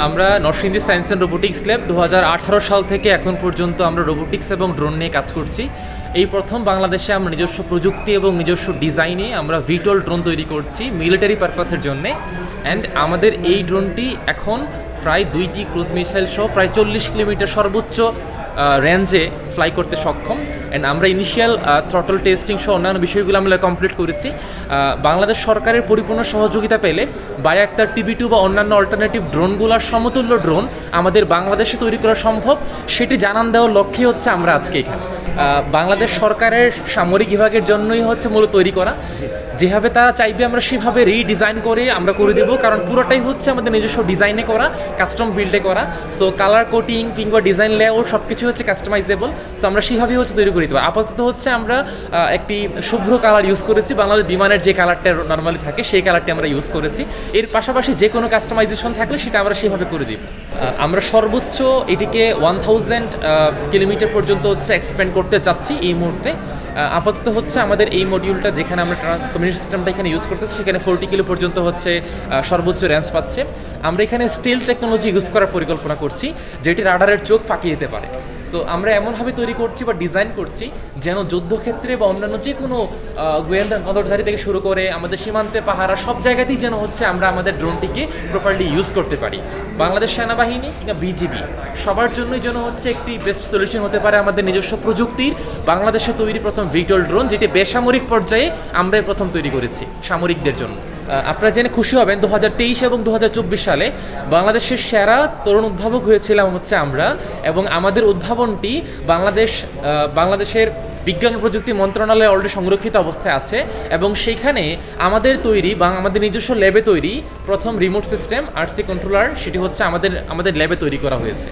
আমরা Narsingdi science and robotics lab 2018 সাল থেকে এখন পর্যন্ত আমরা রোবোটিক্স এবং ড্রোন নিয়ে কাজ করছি। এই প্রথম বাংলাদেশে আমরা নিজস্ব প্রযুক্তি এবং নিজস্ব ডিজাইনে আমরা ভিটল ড্রোন তৈরি করছি মিলিটারি পারপাসের জন্যে। অ্যান্ড আমাদের এই ড্রোনটি এখন প্রায় 2টি ক্রুজ মিসাইল সহ প্রায় 40 কিলোমিটার সর্বোচ্চ রেঞ্জে ফ্লাই করতে সক্ষম। অ্যান্ড আমরা ইনিশিয়াল থ্রটল টেস্টিং সহ অন্যান্য বিষয়গুলো আমরা কমপ্লিট করেছি। বাংলাদেশ সরকারের পরিপূর্ণ সহযোগিতা পেলে বায়াক্তার TB2 বা অন্যান্য অল্টারনেটিভ ড্রোনগুলোর সমতুল্য ড্রোন আমাদের বাংলাদেশে তৈরি করা সম্ভব, সেটি জানান দেওয়ার লক্ষ্যে হচ্ছে আমরা আজকে এখানে। বাংলাদেশ সরকারের সামরিক বিভাগের জন্যই হচ্ছে মূলত তৈরি করা। যেভাবে তারা চাইবে আমরা সেভাবে রিডিজাইন করে আমরা করে দেবো, কারণ পুরোটাই হচ্ছে আমাদের নিজস্ব ডিজাইনে করা, কাস্টম বিল্ডে করা। সো কালার কোটিং কিংবা ডিজাইন লেআউট সব কিছু হচ্ছে কাস্টমাইজেবল। সো আমরা সেভাবেই হচ্ছে তৈরি করে দেবো। আপাতত হচ্ছে আমরা একটি শুভ্র কালার ইউজ করেছি, বাংলাদেশ বিমানের যে কালারটা নর্মালি থাকে সেই কালারটি আমরা ইউজ করেছি। এর পাশাপাশি যে কোনো কাস্টমাইজেশন থাকলে সেটা আমরা সেভাবে করে দিব। আমরা সর্বোচ্চ এটিকে 1000 কিলোমিটার পর্যন্ত হচ্ছে এক্সপ্যান্ড করতে চাচ্ছি এই মুহূর্তে। আপাতত হচ্ছে আমাদের এই মডিউলটা যেখানে আমরা কমিউনিকেশন সিস্টেমটা এখানে ইউজ করতেছি সেখানে 40 কিলো পর্যন্ত হচ্ছে সর্বোচ্চ রেঞ্জ পাচ্ছে। আমরা এখানে স্টিল টেকনোলজি ইউজ করার পরিকল্পনা করছি, যেটি রাডারের চোখ ফাঁকিয়ে দিতে পারে। সো আমরা এমনভাবে তৈরি করছি বা ডিজাইন করছি যেন যুদ্ধক্ষেত্রে বা অন্যান্য যে কোনো গোয়েন্দা নজরদারি থেকে শুরু করে আমাদের সীমান্তে পাহারা সব জায়গাতেই যেন হচ্ছে আমরা আমাদের ড্রোনটিকে প্রপারলি ইউজ করতে পারি। বাংলাদেশ সেনাবাহিনী কিংবা BGB সবার জন্যই যেন হচ্ছে একটি বেস্ট সলিউশন হতে পারে আমাদের নিজস্ব প্রযুক্তির বাংলাদেশে তৈরি প্রথম ভিটল ড্রোন, যেটি বেসামরিক পর্যায়ে আমরাই প্রথম তৈরি করেছি সামরিকদের জন্য। আপনারা জেনে খুশি হবেন 2023 এবং 2024 সালে বাংলাদেশের সেরা তরুণ উদ্ভাবক হয়েছিলাম হচ্ছে আমরা, এবং আমাদের উদ্ভাবনটি বাংলাদেশের বিজ্ঞান ও প্রযুক্তি মন্ত্রণালয়ে অলরেডি সংরক্ষিত অবস্থায় আছে, এবং সেখানে আমাদের তৈরি বা আমাদের নিজস্ব ল্যাবে তৈরি প্রথম রিমোট সিস্টেম RC কন্ট্রোলার সেটি হচ্ছে আমাদের ল্যাবে তৈরি করা হয়েছে।